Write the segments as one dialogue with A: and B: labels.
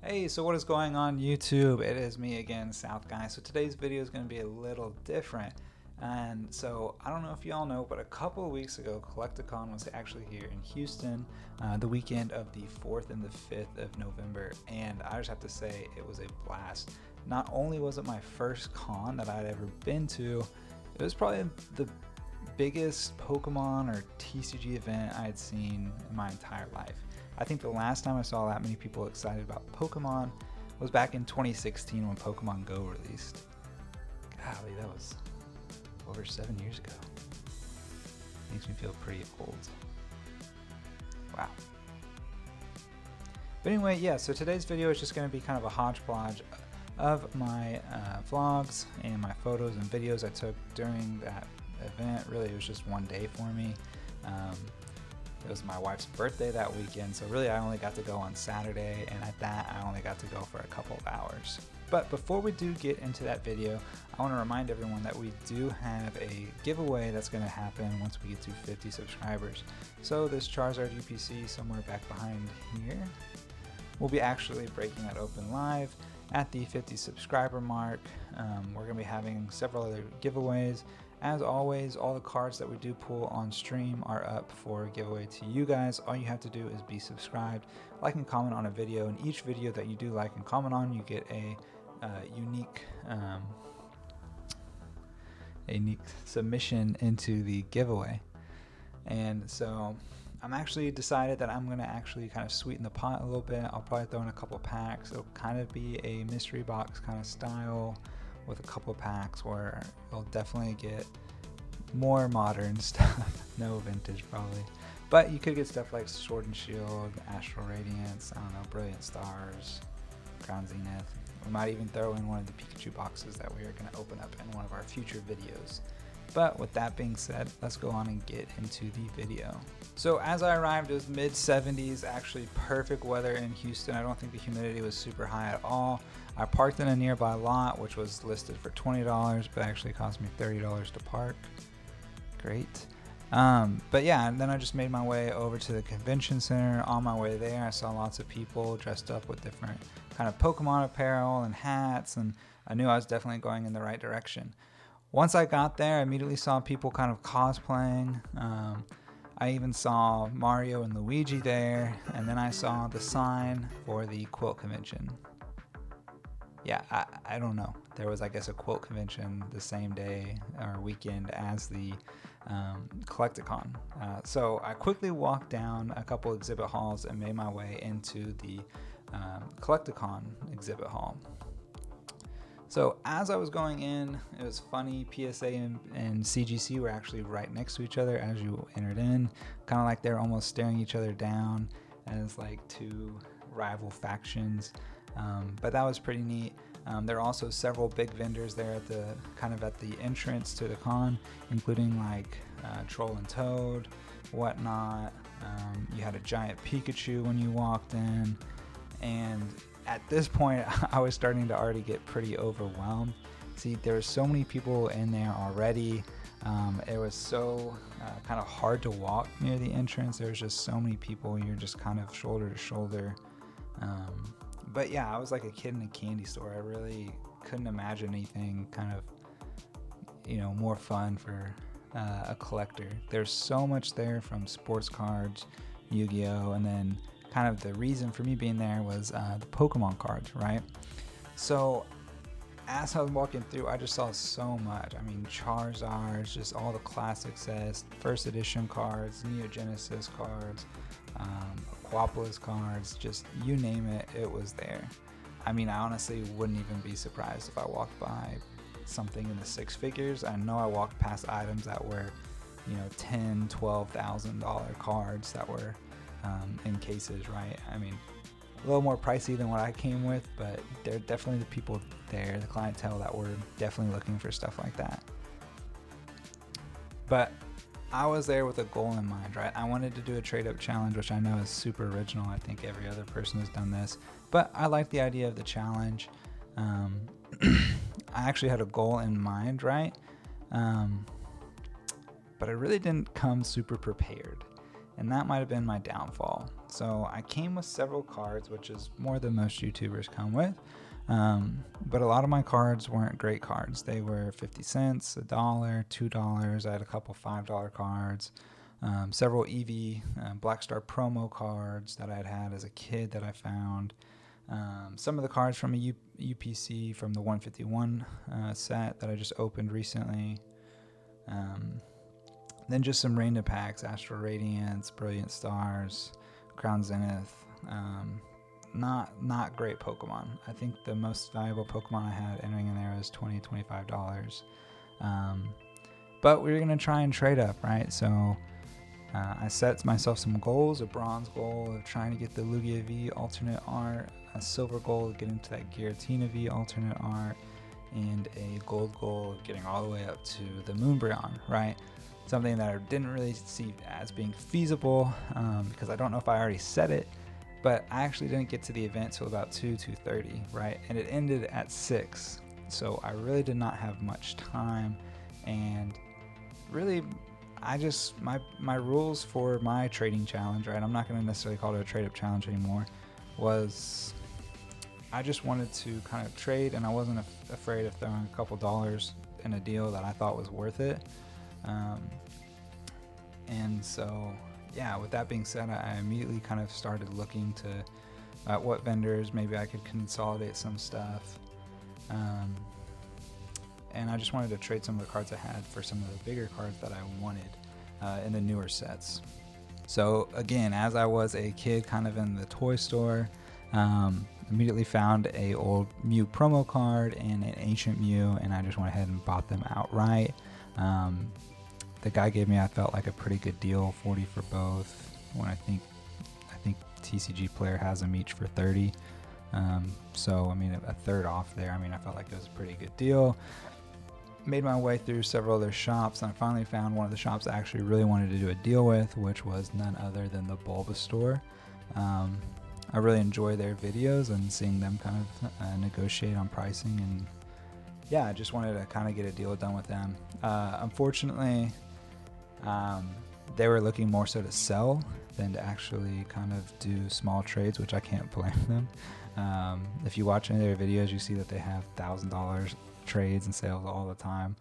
A: Hey, so what is going on YouTube? It is me again, South Guy. So today's video is going to be a little different. And so I don't know if y'all know, but a couple of weeks ago, Collecticon was actually here in Houston, the weekend of the 4th and the 5th of November. And I just have to say it was a blast. Not only was it my first con that I'd ever been to, it was probably the biggest Pokemon or TCG event I had seen in my entire life. I think the last time I saw that many people excited about Pokemon was back in 2016 when Pokemon Go released. Golly, that was over 7 years ago. Makes me feel pretty old. Wow. But anyway, yeah, so today's video is just going to be kind of a hodgepodge of my vlogs and my photos and videos I took during that event. Really, it was just one day for me. It was my wife's birthday that weekend, so really I only got to go on Saturday, and at that I only got to go for a couple of hours. But before we do get into that video, I want to remind everyone that we do have a giveaway that's going to happen once we get to 50 subscribers. So this Charizard UPC somewhere back behind here, we'll be actually breaking that open live at the 50 subscriber mark. We're going to be having several other giveaways. As always, all the cards that we do pull on stream are up for giveaway to you guys. All you have to do is be subscribed, like and comment on a video, and each video that you do like and comment on, you get a unique submission into the giveaway. And so I'm actually decided that I'm going to actually kind of sweeten the pot a little bit. I'll probably throw in a couple packs. It'll kind of be a mystery box kind of style, with a couple packs where you'll definitely get more modern stuff. No vintage probably, but you could get stuff like Sword and Shield, Astral Radiance, I don't know, Brilliant Stars, Crown Zenith. We might even throw in one of the Pikachu boxes that we are going to open up in one of our future videos. But with that being said, let's go on and get into the video. So as I arrived, it was mid 70s, actually perfect weather in Houston. I don't think the humidity was super high at all. I parked in a nearby lot, which was listed for $20, but actually cost me $30 to park. Great. But yeah, and then I just made my way over to the convention center. On my way there, I saw lots of people dressed up with different kind of Pokemon apparel and hats, and I knew I was definitely going in the right direction. Once I got there, I immediately saw people kind of cosplaying. I even saw Mario and Luigi there, and then I saw the sign for the quilt convention. Yeah, I don't know. There was, I guess, a quilt convention the same day or weekend as the Collecticon. So I quickly walked down a couple exhibit halls and made my way into the Collecticon exhibit hall. So as I was going in, it was funny, PSA and CGC were actually right next to each other as you entered in, kind of like they're almost staring each other down as like two rival factions. But that was pretty neat. There are also several big vendors there at the at the entrance to the con, including like Troll and Toad, whatnot. You had a giant Pikachu when you walked in, and at this point I was starting to already get pretty overwhelmed. See, there were so many people in there already. It was so kind of hard to walk near the entrance. There was just so many people. You're just kind of shoulder to shoulder. But yeah, I was like a kid in a candy store. I really couldn't imagine anything kind of, more fun for a collector. There's so much there, from sports cards, Yu-Gi-Oh, and then kind of the reason for me being there was the Pokemon cards, right? So as I was walking through, I just saw so much. I mean, Charizards, just all the classic sets, first edition cards, Neo Genesis cards, Aquapolis cards, just you name it, it was there. I mean, I honestly wouldn't even be surprised if I walked by something in the six figures. I know I walked past items that were, $10,000, $12,000 cards that were in cases, right? I mean, a little more pricey than what I came with, but there are definitely the people there, the clientele, that were definitely looking for stuff like that. But I was there with a goal in mind, right? I wanted to do a trade-up challenge, which I know is super original. I think every other person has done this, but I like the idea of the challenge. I actually had a goal in mind, right? But I really didn't come super prepared. and that might have been my downfall. So I came with several cards, which is more than most YouTubers come with. But a lot of my cards weren't great cards. They were 50 cents, $1, $2. I had a couple $5 cards, several Eevee Black Star promo cards that I had as a kid that I found. Some of the cards from a UPC from the 151 set that I just opened recently. Then just some random packs, Astral Radiance, Brilliant Stars, Crown Zenith. Not great Pokemon. I think the most valuable Pokemon I had entering in there was $20, $25. But we were going to try and trade up, right? So I set myself some goals, a bronze goal of trying to get the Lugia V alternate art, a silver goal of getting to that Giratina V alternate art, and a gold goal of getting all the way up to the Moonbreon, right? Something that I didn't really see as being feasible because I don't know if I already said it, but I actually didn't get to the event till about 2:30, right? And it ended at 6. So I really did not have much time, and really my rules for my trading challenge, right? I'm not going to necessarily call it a trade up challenge anymore, was I just wanted to kind of trade, and I wasn't afraid of throwing a couple dollars in a deal that I thought was worth it. And so, yeah, with that being said, I immediately kind of started looking to what vendors maybe I could consolidate some stuff. And I just wanted to trade some of the cards I had for some of the bigger cards that I wanted in the newer sets. So again, as I was a kid kind of in the toy store, immediately found a old Mew promo card and an ancient Mew, and I just went ahead and bought them outright. The guy gave me, I felt like, a pretty good deal, 40 for both, when I think TCG Player has them each for 30. So I mean, a third off there. I mean, I felt like it was a pretty good deal. Made my way through several other shops, and I finally found one of the shops I actually really wanted to do a deal with, which was none other than the Bulbasaur. I really enjoy their videos and seeing them kind of negotiate on pricing, and yeah, I just wanted to kind of get a deal done with them. Unfortunately, they were looking more so to sell than to actually kind of do small trades, which I can't blame them. If you watch any of their videos, you see that they have $1,000 trades and sales all the time.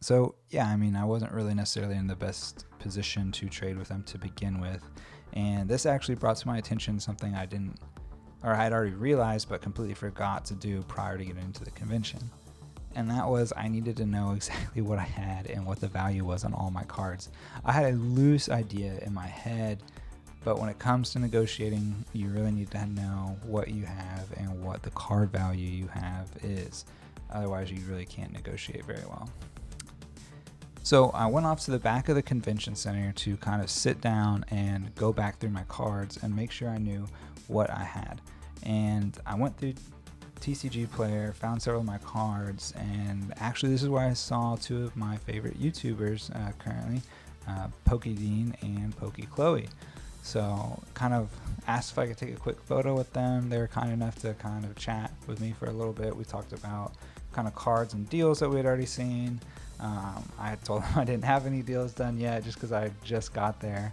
A: So yeah, I mean, I wasn't really necessarily in the best position to trade with them to begin with. And this actually brought to my attention something I had already realized but completely forgot to do prior to getting into the convention. And that was, I needed to know exactly what I had and what the value was on all my cards. I had a loose idea in my head, but when it comes to negotiating, you really need to know what you have and what the card value you have is. Otherwise, you really can't negotiate very well. So I went off to the back of the convention center to kind of sit down and go back through my cards and make sure I knew what I had. And I went through TCG Player, found several of my cards, and actually this is where I saw two of my favorite YouTubers currently, PokeDean and PokiChloe. So kind of asked if I could take a quick photo with them. They were kind enough to kind of chat with me for a little bit. We talked about kind of cards and deals that we had already seen. I had told them I didn't have any deals done yet just because I just got there.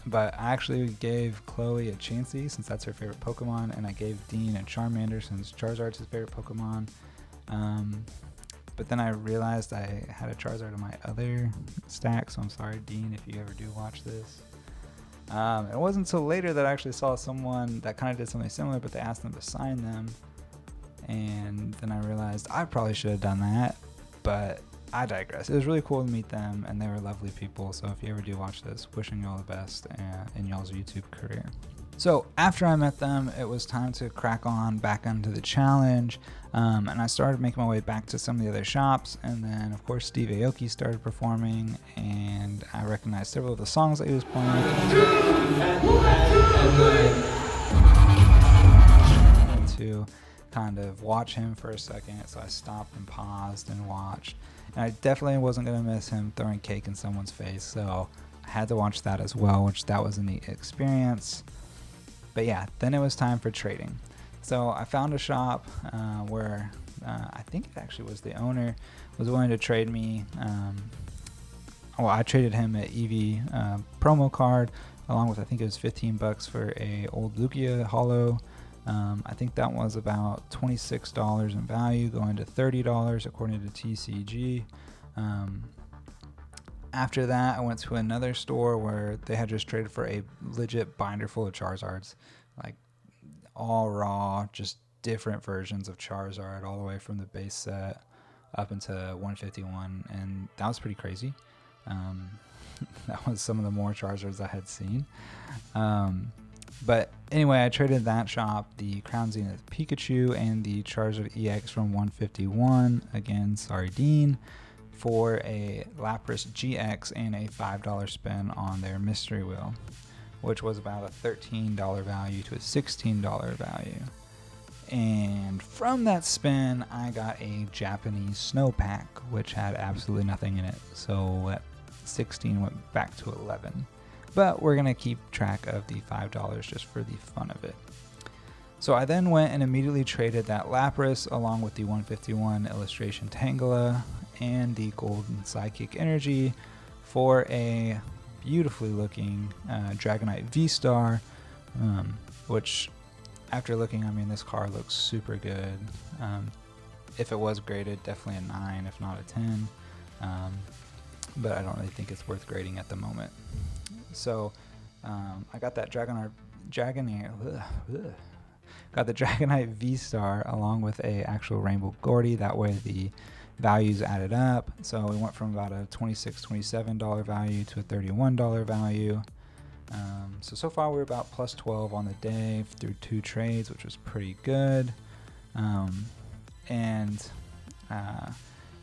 A: But I actually gave Chloe a Chansey since that's her favorite Pokemon, and I gave Dean a Charmander since Charizard's his favorite Pokemon. But then I realized I had a Charizard in my other stack, so I'm sorry, Dean, if you ever do watch this. It wasn't until later that I actually saw someone that kind of did something similar, but they asked them to sign them. And then I realized I probably should have done that, but I digress. It was really cool to meet them, and they were lovely people. So if you ever do watch this, wishing you all the best in y'all's YouTube career. So after I met them, it was time to crack on back into the challenge. And I started making my way back to some of the other shops. And then, of course, Steve Aoki started performing, and I recognized several of the songs that he was playing. To kind of watch him for a second, so I stopped and paused and watched. And I definitely wasn't going to miss him throwing cake in someone's face, so I had to watch that as well, which that was a neat experience. But yeah, then it was time for trading. So I found a shop where I think it actually was the owner was willing to trade me well, I traded him an EV promo card along with, I think it was $15 for a old Lugia holo. I think that was about $26 in value, going to $30 according to TCG. After that, I went to another store where they had just traded for a legit binder full of Charizards, like all raw, just different versions of Charizard, all the way from the base set up into 151, and that was pretty crazy. That was some of the more Charizards I had seen. But anyway, I traded that shop, the Crown Zenith Pikachu and the Charizard EX from 151, again, sorry Dean, for a Lapras GX and a $5 spin on their mystery wheel, which was about a $13 value to a $16 value. And from that spin, I got a Japanese snow pack, which had absolutely nothing in it. So at 16 went back to 11. But we're going to keep track of the $5 just for the fun of it. So I then went and immediately traded that Lapras along with the 151 Illustration Tangela and the Golden Psychic Energy for a beautifully looking Dragonite V-Star, which after looking, I mean, this card looks super good. If it was graded, definitely a 9, if not a 10. But I don't really think it's worth grading at the moment. So I got that got the Dragonite V-Star along with a actual Rainbow Gordy. That way the values added up. So we went from about a $26, $27 value to a $31 value. So far we're about plus 12 on the day through 2 trades, which was pretty good.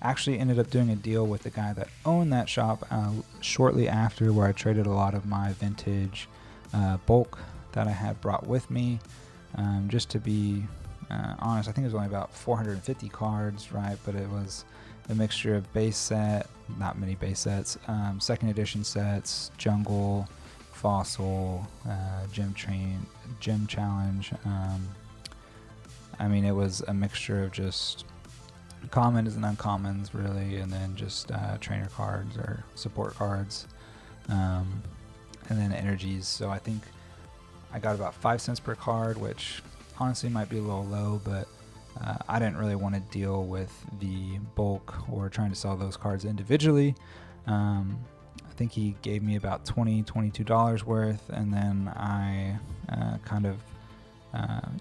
A: Actually ended up doing a deal with the guy that owned that shop shortly after, where I traded a lot of my vintage bulk that I had brought with me. Just to be honest, I think it was only about 450 cards, right? But it was a mixture of base set, not many base sets, second edition sets, jungle, fossil, gym challenge. I mean, it was a mixture of just commons and uncommons, really, and then just trainer cards or support cards, and then energies. So I think I got about 5 cents per card, which honestly might be a little low, but I didn't really want to deal with the bulk or trying to sell those cards individually. I think he gave me about $22 worth, and then I kind of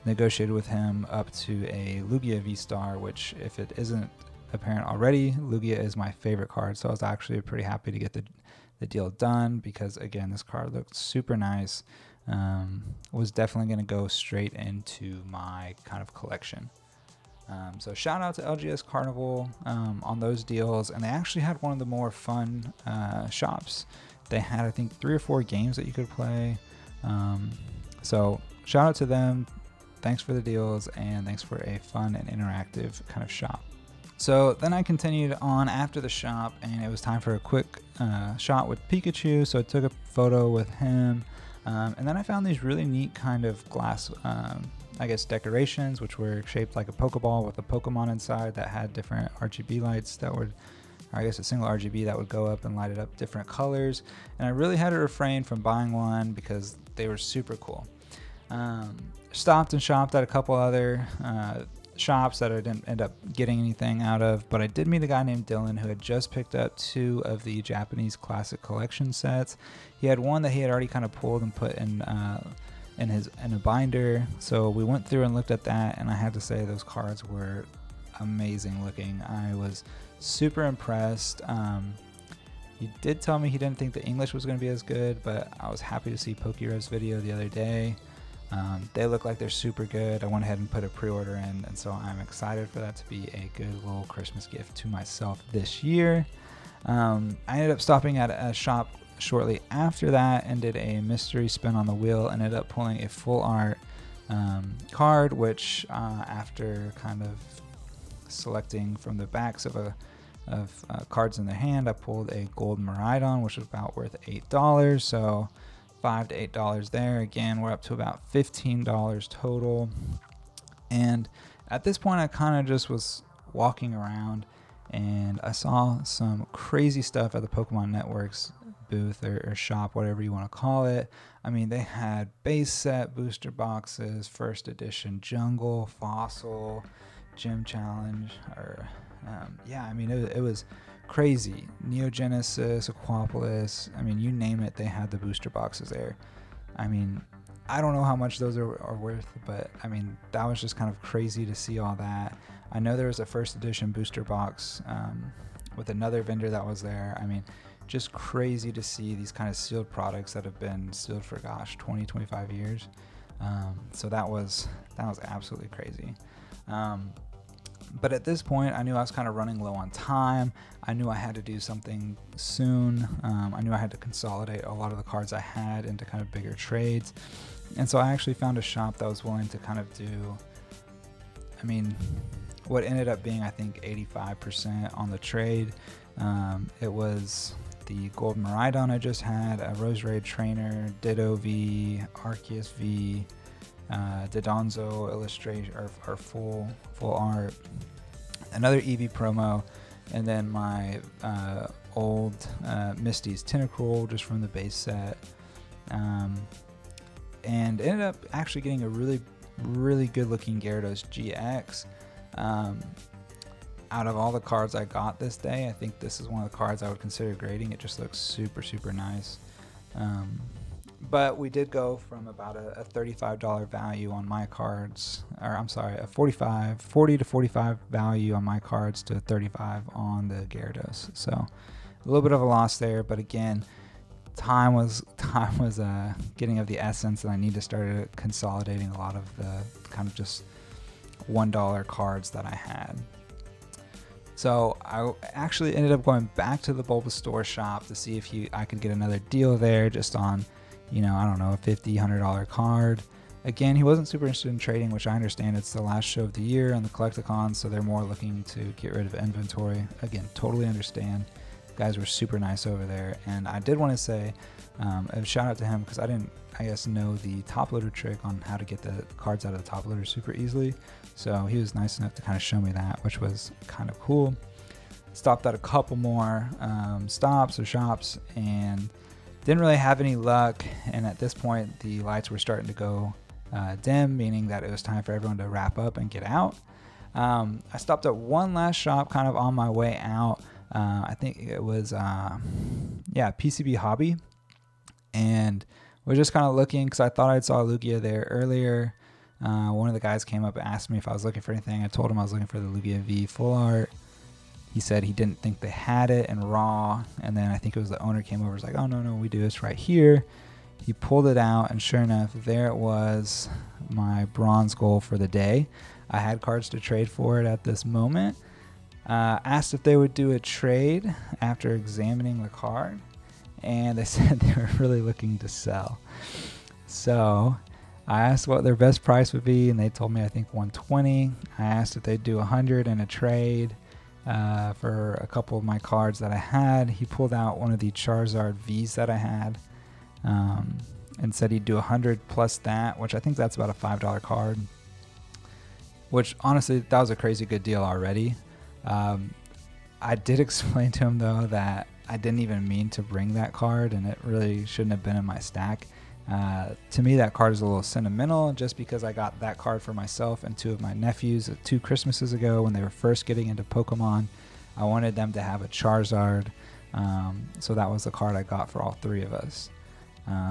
A: negotiated with him up to a Lugia V-Star, which, if it isn't apparent already, Lugia is my favorite card. So I was actually pretty happy to get the deal done, because again, this card looked super nice. Was definitely going to go straight into my kind of collection. So shout out to LGS Carnival on those deals, and they actually had one of the more fun shops. They had, I think, 3 or 4 games that you could play. So shout out to them. Thanks for the deals, and thanks for a fun and interactive kind of shop. So then I continued on after the shop, and it was time for a quick shot with Pikachu. So I took a photo with him, and then I found these really neat kind of glass I guess decorations, which were shaped like a Pokeball with a Pokemon inside that had different RGB lights that would, or I guess a single RGB that would go up and light it up different colors. And I really had to refrain from buying one because they were super cool. Stopped and shopped at a couple other shops that I didn't end up getting anything out of, but I did meet a guy named Dylan who had just picked up 2 of the Japanese Classic Collection sets. He had one that he had already kind of pulled and put in a binder, so we went through and looked at that, and I had to say those cards were amazing looking. I was super impressed. He did tell me he didn't think the English was going to be as good, but I was happy to see PokeRev's video the other day. They look like they're super good. I went ahead and put a pre-order in, and so I'm excited for that to be a good little Christmas gift to myself this year. I ended up stopping at a shop shortly after that and did a mystery spin on the wheel. Ended up pulling a full art card, which after kind of selecting from the backs of cards in the hand, I pulled a gold Miraidon, which was about worth $8. So $5 to $8 there. Again, we're up to about $15 total. And at this point, I kind of just was walking around, and I saw some crazy stuff at the Pokemon Network's booth or shop, whatever you want to call it. I mean, they had base set booster boxes, first edition Jungle, Fossil, Gym Challenge, or yeah, I mean, it was crazy. Neogenesis, Aquapolis, I mean, you name it, they had the booster boxes there. I mean, I don't know how much those are worth, but I mean, that was just kind of crazy to see all that. I know there was a first edition booster box with another vendor that was there. I mean, just crazy to see these kind of sealed products that have been sealed for, gosh, 20, 25 years. So that was absolutely crazy. But at this point, I knew I was kind of running low on time. I knew I had to do something soon. I knew I had to consolidate a lot of the cards I had into kind of bigger trades. And so I actually found a shop that was willing to kind of do, I mean, what ended up being, I think, 85% on the trade. It was the Gold Miraidon I just had, a Roserade Trainer, Ditto V, Arceus V, Dodonzo illustration or full art, another Eevee promo, and then my old Misty's Tentacruel just from the base set, and ended up actually getting a really good looking Gyarados GX. Out of all the cards I got this day, I think this is one of the cards I would consider grading. It just looks super nice. But we did go from about a $35 value on my cards, or I'm sorry, a 40 to 45 value on my cards to 35 on the Gyarados. So a little bit of a loss there, but again, time was getting of the essence, and I need to start consolidating a lot of the kind of just $1 cards that I had. So I actually ended up going back to the Bulbasaur shop to see if I could get another deal there, just on, you know, I don't know, a $50, $100 card. Again, he wasn't super interested in trading, which I understand. It's the last show of the year on the Collecticon, so they're more looking to get rid of inventory. Again, totally understand. Guys were super nice over there, and I did want to say a shout out to him, because I didn't, I guess, know the top loader trick on how to get the cards out of the top loader super easily. So he was nice enough to kind of show me that, which was kind of cool. Stopped at a couple more stops or shops and didn't really have any luck. And at this point, the lights were starting to go dim, meaning that it was time for everyone to wrap up and get out. I stopped at one last shop kind of on my way out. I think it was, PCB Hobby. And we're just kind of looking, because I thought I saw Lugia there earlier. One of the guys came up and asked me if I was looking for anything. I told him I was looking for the Lugia V full art. He said he didn't think they had it in raw. And then I think it was the owner came over and was like, oh, no, we do this right here. He pulled it out, and sure enough, there it was, my bronze goal for the day. I had cards to trade for it at this moment. Asked if they would do a trade after examining the card, and they said they were really looking to sell. So I asked what their best price would be, and they told me I think 120. I asked if they'd do 100 in a trade for a couple of my cards that I had. He pulled out one of the Charizard Vs that I had, and said he'd do 100 plus that, which I think that's about a $5 card, which honestly, that was a crazy good deal already. I did explain to him though that I didn't even mean to bring that card, and it really shouldn't have been in my stack. To me, that card is a little sentimental, just because I got that card for myself and two of my nephews 2 Christmases ago when they were first getting into Pokemon. I wanted them to have a Charizard, so that was the card I got for all 3 of us.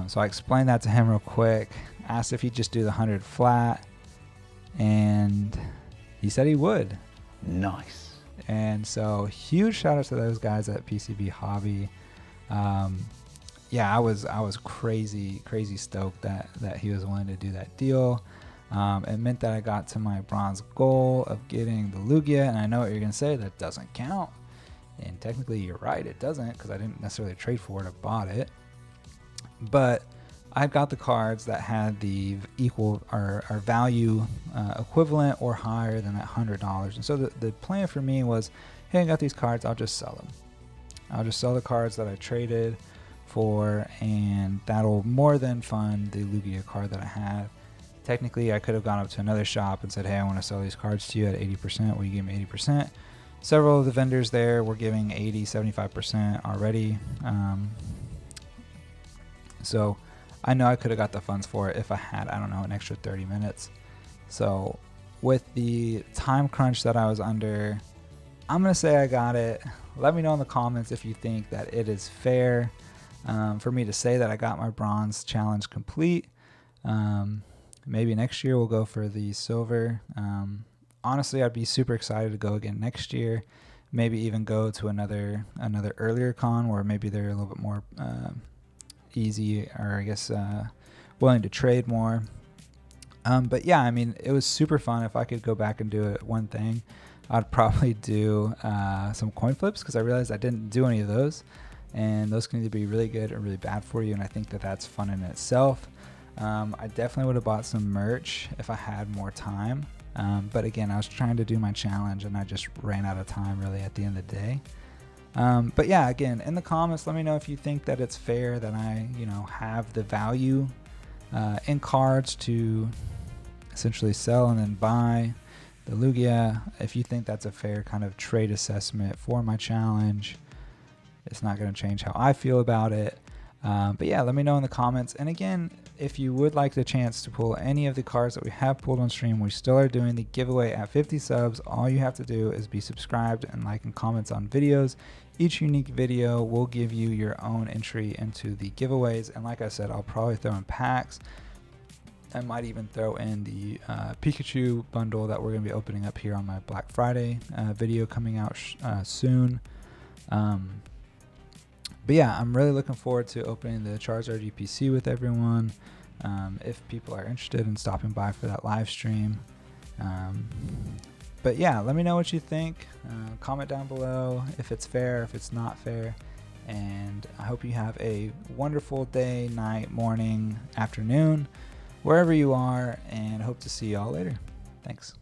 A: So I explained that to him real quick, asked if he'd just do the 100 flat, and he said he would.
B: Nice.
A: And so huge shout out to those guys at PCB Hobby. I was crazy stoked that he was willing to do that deal. It meant that I got to my bronze goal of getting the Lugia, and I know what you're gonna say, that doesn't count. And technically you're right, it doesn't, because I didn't necessarily trade for it, I bought it. But I got the cards that had the equal or value equivalent or higher than that $100. And so the plan for me was, hey, I got these cards, I'll just sell them. I'll just sell the cards that I traded for, and that'll more than fund the Lugia card that I had. Technically, I could have gone up to another shop and said, hey, I want to sell these cards to you at 80%. Will you give me 80%? several of the vendors there were giving 80-75% already. So I know I could have got the funds for it if I had, I don't know, an extra 30 minutes. So with the time crunch that I was under, I'm going to say I got it. Let me know in the comments if you think that it is fair for me to say that I got my bronze challenge complete. Maybe next year we'll go for the silver. Honestly, I'd be super excited to go again next year. Maybe even go to another earlier con where maybe they're a little bit more easy, or I guess willing to trade more. But yeah, I mean, it was super fun. If I could go back and do it one thing, I'd probably do some coin flips, because I realized I didn't do any of those, and those can either be really good or really bad for you, and I think that that's fun in itself. I definitely would have bought some merch if I had more time, but again, I was trying to do my challenge and I just ran out of time really at the end of the day. But yeah, again, in the comments, let me know if you think that it's fair that I, have the value in cards to essentially sell and then buy the Lugia. If you think that's a fair kind of trade assessment for my challenge, it's not going to change how I feel about it. But yeah, let me know in the comments. And again, if you would like the chance to pull any of the cards that we have pulled on stream, we still are doing the giveaway at 50 subs. All you have to do is be subscribed and like and comments on videos. Each unique video will give you your own entry into the giveaways. And like I said, I'll probably throw in packs. I might even throw in the Pikachu bundle that we're going to be opening up here on my Black Friday video coming out soon. But yeah, I'm really looking forward to opening the Charizard GPC with everyone. If people are interested in stopping by for that live stream. But yeah, let me know what you think. Comment down below if it's fair, if it's not fair. And I hope you have a wonderful day, night, morning, afternoon, wherever you are, and hope to see y'all later. Thanks.